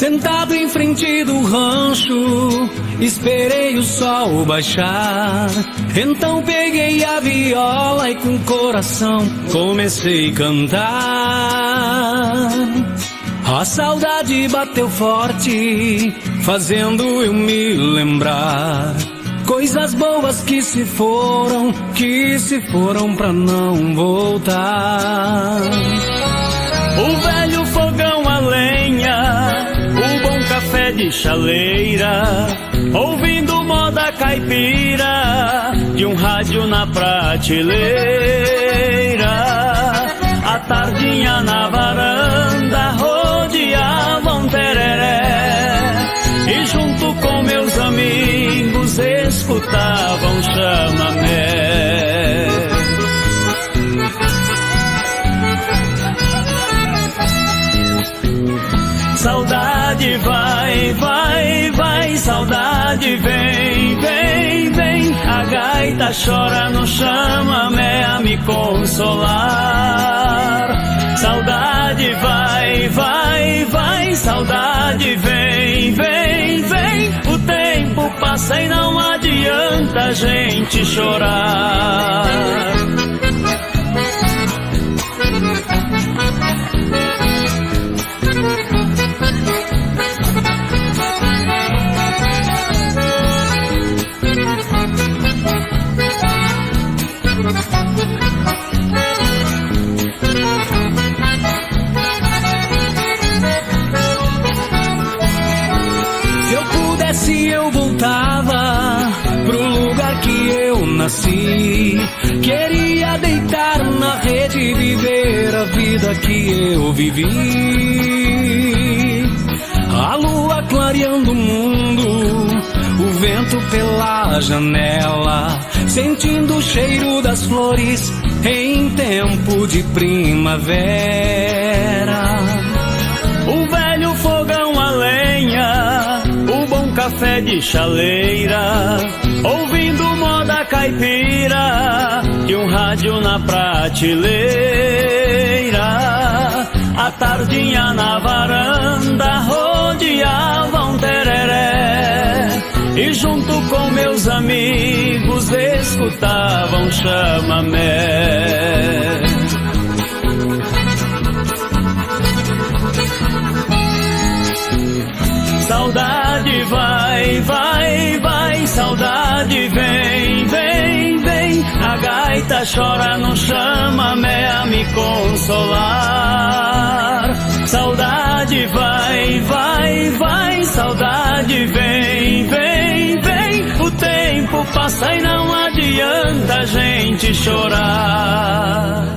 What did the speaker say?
Sentado em frente do rancho, esperei o sol baixar. Então peguei a viola e com o coração comecei a cantar. A saudade bateu forte, fazendo eu me lembrar coisas boas que se foram pra não voltar. O velho fogão a lenha, o bom café de chaleira, ouvindo moda caipira, de um rádio na prateleira. A tardinha na varanda rodeava um tereré, e junto com meus amigos escutavam chamamé. Saudade vai, vai, vai, saudade vem, vem, vem. A gaita chora no chamamé a me consolar. Saudade vai, vai, vai, saudade vem, vem, vem. O tempo passa e não adianta a gente chorar. Se eu pudesse eu voltava pro lugar que eu nasci. Queria deitar na rede e viver a vida que eu vivi. A lua clareando o mundo, o vento pela janela, sentindo o cheiro das flores em tempo de primavera. O velho fogão a lenha, o bom café de chaleira, ouvindo moda caipira, e um rádio na prateleira. A tardinha na varanda rodeava um tereré, e junto com meus amigos escutavam chamamé. Saudade vai, vai, vai, saudade vem, vem, vem. A gaita chora no chamamé a me consolar. Saudade vai, vai, vai, saudade vem, vem, vem. O tempo passa e não adianta a gente chorar.